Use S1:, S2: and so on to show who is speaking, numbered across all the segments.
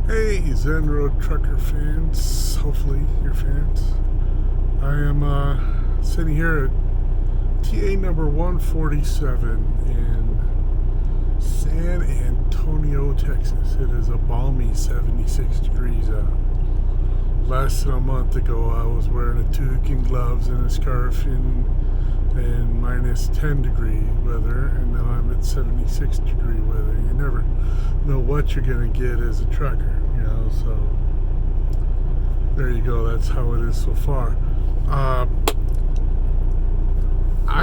S1: Hey, Zen Road Trucker fans. Hopefully, you're fans. I am sitting here at TA number 147 in San Antonio, Texas. It is a balmy 76 degrees out. Less than a month ago, I was wearing a toque and gloves and a scarf in minus 10 degree weather, and now I'm at 76 degree weather. You never know what you're going to get as a trucker, so there you go. That's how it is so far. I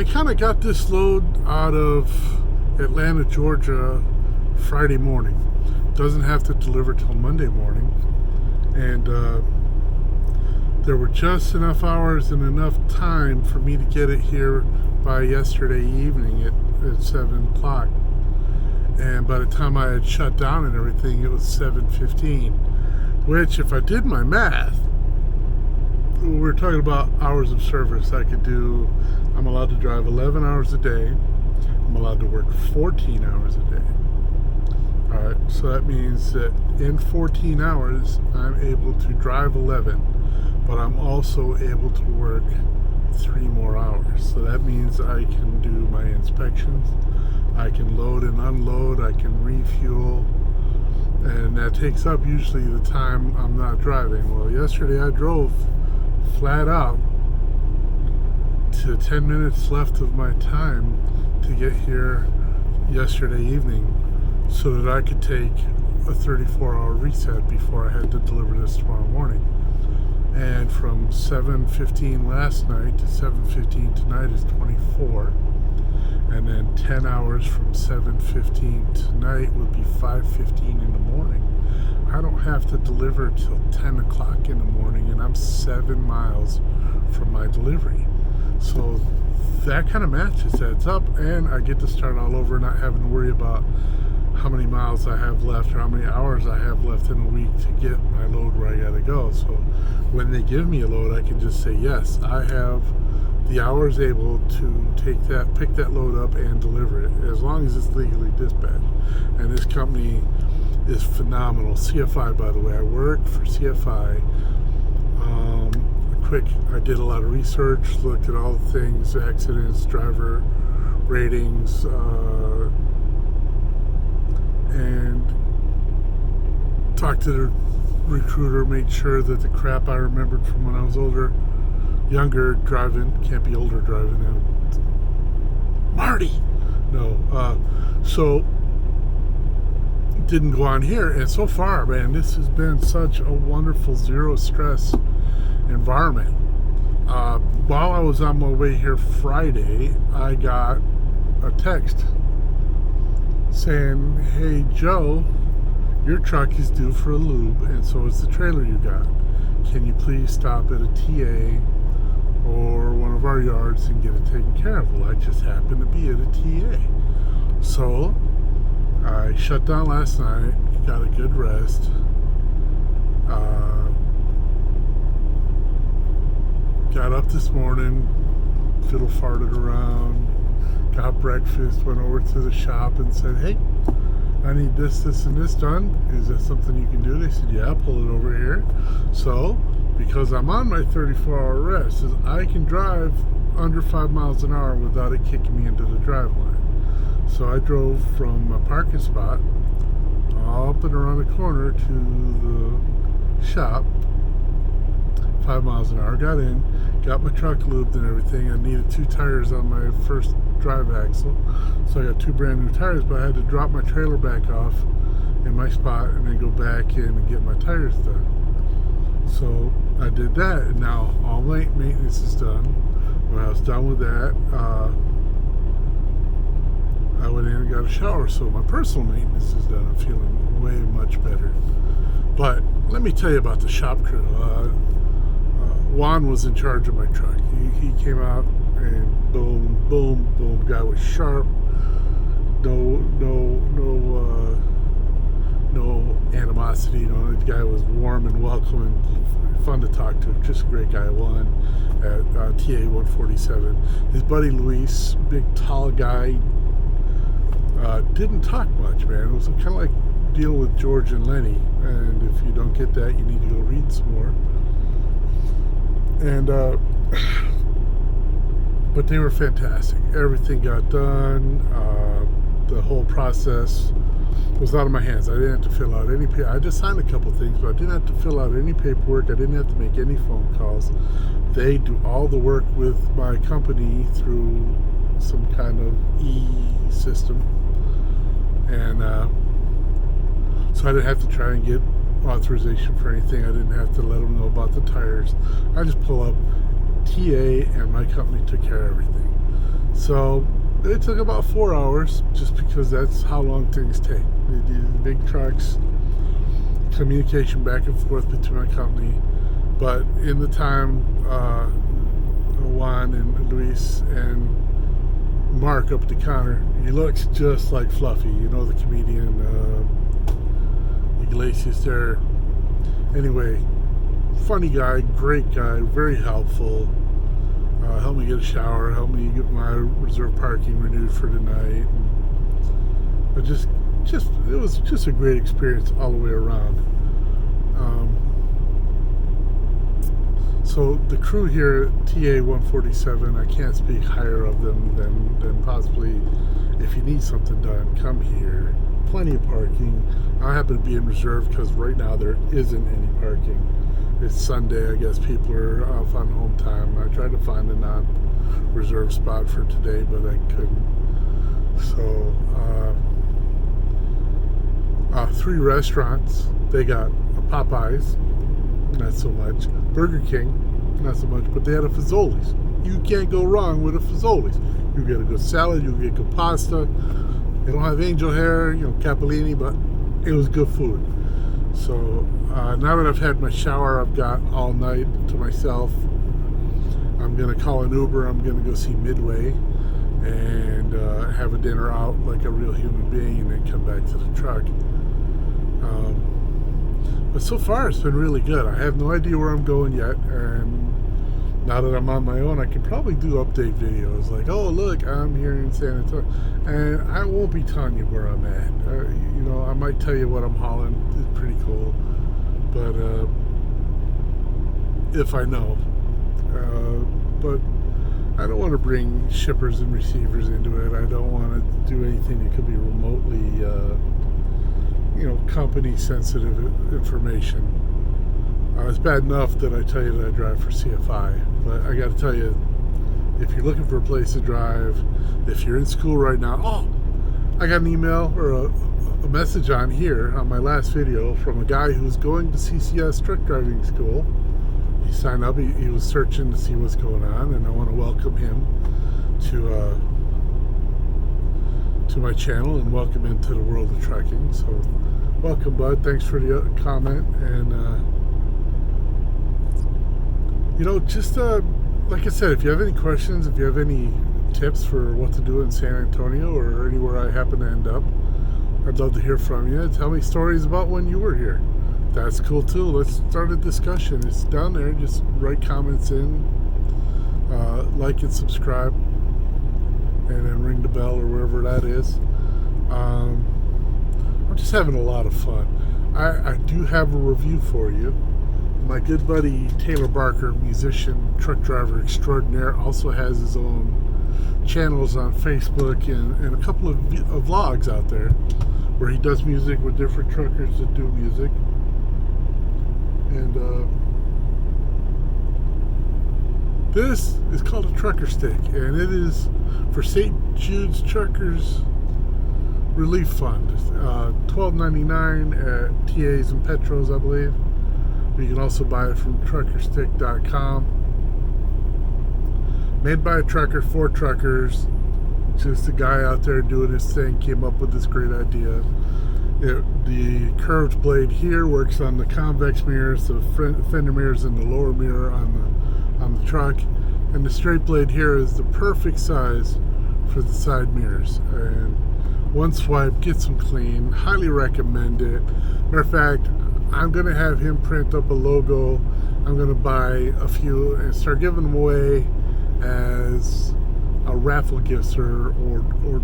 S1: kind of got this load out of Atlanta, Georgia Friday morning. Doesn't have to deliver till Monday morning, and there were just enough hours and enough time for me to get it here by yesterday evening at 7 o'clock. And by the time I had shut down and everything, it was 7:15. Which, if I did my math, we're talking about hours of service. I'm allowed to drive 11 hours a day. I'm allowed to work 14 hours a day. Alright, so that means that in 14 hours, I'm able to drive 11. But I'm also able to work 3 more hours. So that means I can do my inspections, I can load and unload, I can refuel, and that takes up usually the time I'm not driving. Well, yesterday I drove flat out to 10 minutes left of my time to get here yesterday evening so that I could take a 34-hour reset before I had to deliver this tomorrow morning. And from 7:15 last night to 7:15 tonight is 24. And then 10 hours from 7:15 tonight would be 5:15 in the morning. I don't have to deliver till 10 o'clock in the morning, and I'm 7 miles from my delivery. So that kind of math just adds up, and I get to start all over, not having to worry about how many miles I have left or how many hours I have left in a week to get my load where I gotta go. So when they give me a load, I can just say, yes, I have the hours able to pick that load up and deliver it, as long as it's legally dispatched. And this company is phenomenal. CFI, by the way, I work for CFI. I did a lot of research, looked at all the things, accidents, driver ratings, and talked to the recruiter, made sure that the crap I remembered from when I was younger driving, can't be older driving now, Marty, no, so didn't go on here. And so far, man, this has been such a wonderful zero stress environment. While I was on my way here Friday, I got a text saying, hey Joe, your truck is due for a lube, and so is the trailer you got. Can you please stop at a TA or one of our yards and get it taken care of? Well, I just happened to be at a TA. So I shut down last night, got a good rest, got up this morning, fiddle farted around, got breakfast, went over to the shop and said, hey, I need this, this, and this done. Is that something you can do? They said, yeah, pull it over here. So, because I'm on my 34-hour rest, I can drive under 5 miles an hour without it kicking me into the drive line. So I drove from my parking spot up and around the corner to the shop, 5 miles an hour, got in, got my truck lubed and everything. I needed 2 tires on my first drive axle, so I got 2 brand new tires, but I had to drop my trailer back off in my spot and then go back in and get my tires done. So I did that, and now all my maintenance is done. When I was done with that, I went in and got a shower, so my personal maintenance is done. I'm feeling way much better. But let me tell you about the shop crew. Juan was in charge of my truck. He came out and boom, boom, boom. Guy was sharp. No animosity. The guy was warm and welcoming, fun to talk to. Just a great guy. Juan at TA 147. His buddy Luis, big tall guy, didn't talk much, man. It was kind of like deal with George and Lenny, and if you don't get that, you need to go read some more. And but they were fantastic. Everything got done. The whole process was out of my hands. I didn't have to fill out any I just signed a couple things, but I didn't have to fill out any paperwork. I didn't have to make any phone calls. They do all the work with my company through some kind of e-system. And so I didn't have to try and get authorization for anything. I didn't have to let them know about the tires. I just pull up TA and my company took care of everything. So it took about 4 hours, just because that's how long things take. These big trucks, communication back and forth between my company. But in the time, Juan and Luis and Mark up at the counter, he looks just like Fluffy, you know, the comedian Iglesias there. Anyway, funny guy, great guy, very helpful. Helped me get a shower, helped me get my reserve parking renewed for tonight. But it was just a great experience all the way around. So the crew here at TA 147, I can't speak higher of them than possibly, if you need something done, come here. Plenty of parking. I happen to be in reserve because right now there isn't any parking. It's Sunday, I guess people are off on home time. I tried to find a non-reserve spot for today, but I couldn't. So, 3 restaurants. They got a Popeyes, not so much. Burger King, not so much, but they had a Fazoli's. You can't go wrong with a Fazoli's. You get a good salad, you get good pasta. They don't have angel hair, capellini, but it was good food. So now that I've had my shower, I've got all night to myself. I'm going to call an Uber. I'm going to go see Midway and have a dinner out like a real human being and then come back to the truck. But so far, it's been really good. I have no idea where I'm going yet. And now that I'm on my own, I can probably do update videos like, oh, look, I'm here in San Antonio. And I won't be telling you where I'm at. I might tell you what I'm hauling. It's pretty cool. But if I know. But I don't want to bring shippers and receivers into it. I don't want to do anything that could be remotely, company sensitive information. It's bad enough that I tell you that I drive for CFI, but I got to tell you, if you're looking for a place to drive, if you're in school right now, I got an email or a message on here on my last video from a guy who's going to CCS truck driving school. He signed up, he was searching to see what's going on, and I want to welcome him to my channel and welcome him to the world of trucking. So welcome, bud. Thanks for the comment. And like I said, if you have any questions, if you have any tips for what to do in San Antonio or anywhere I happen to end up, I'd love to hear from you. Tell me stories about when you were here. That's cool too. Let's start a discussion. It's down there. Just write comments in, like and subscribe, and then ring the bell or wherever that is. I'm just having a lot of fun. I do have a review for you. My good buddy Taylor Barker, musician, truck driver extraordinaire, also has his own channels on Facebook and a couple of vlogs out there where he does music with different truckers that do music. And this is called a Trukr Stik, and it is for St. Jude's Truckers Relief Fund. $12.99 at TAs and Petros, I believe. You can also buy it from TrukrStik.com. Made by a trucker for truckers. Just a guy out there doing his thing came up with this great idea. The curved blade here works on the convex mirrors, the fender mirrors, and the lower mirror on the truck. And the straight blade here is the perfect size for the side mirrors. And one swipe gets them clean. Highly recommend it. Matter of fact, I'm going to have him print up a logo. I'm going to buy a few and start giving them away as a raffle gifts or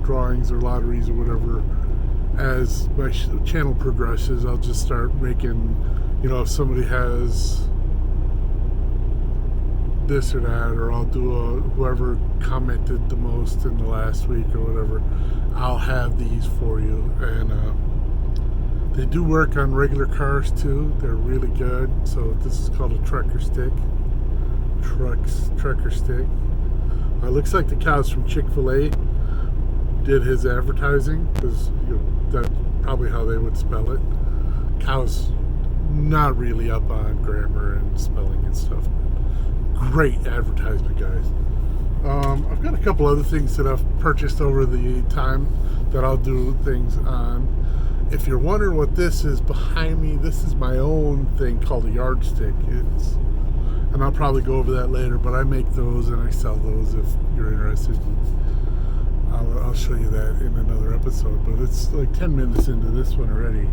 S1: drawings or lotteries or whatever as my channel progresses, I'll just start making, if somebody has this or that, or I'll do whoever commented the most in the last week or whatever, I'll have these for you. And they do work on regular cars too. They're really good. So this is called a Trukr Stik. Trukr Stik. Looks like the cows from Chick-fil-A did his advertising, because that's probably how they would spell it. Cows not really up on grammar and spelling and stuff. Great advertisement, guys. I've got a couple other things that I've purchased over the time that I'll do things on. If you're wondering what this is behind me, this is my own thing called a yardstick. And I'll probably go over that later, but I make those and I sell those if you're interested. I'll show you that in another episode, but it's like 10 minutes into this one already.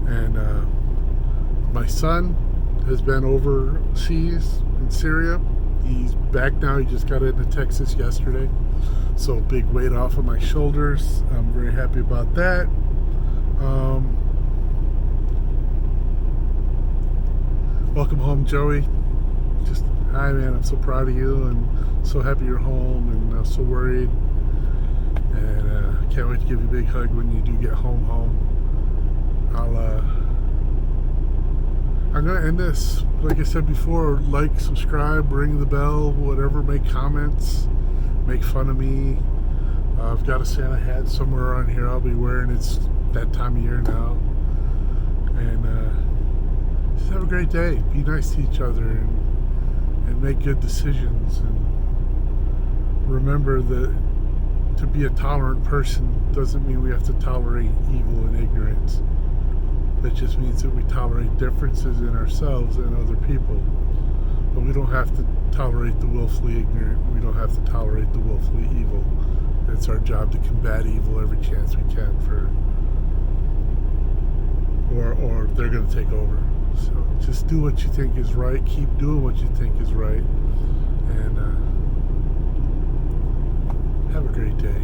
S1: And my son has been overseas in Syria. He's back now. He just got into Texas yesterday. So big weight off of my shoulders. I'm very happy about that. Welcome home, Joey. Just, hi man, I'm so proud of you and so happy you're home, and so worried. And I can't wait to give you a big hug when you do get home. I'm going to end this, like I said before, like, subscribe, ring the bell, whatever, make comments, make fun of me. I've got a Santa hat somewhere around here I'll be wearing. It's that time of year now. And just have a great day. Be nice to each other and make good decisions. And remember that to be a tolerant person doesn't mean we have to tolerate evil and ignorance. That just means that we tolerate differences in ourselves and other people. But we don't have to tolerate the willfully ignorant. We don't have to tolerate the willfully evil. It's our job to combat evil every chance we can, or they're going to take over. So just do what you think is right. Keep doing what you think is right. And have a great day.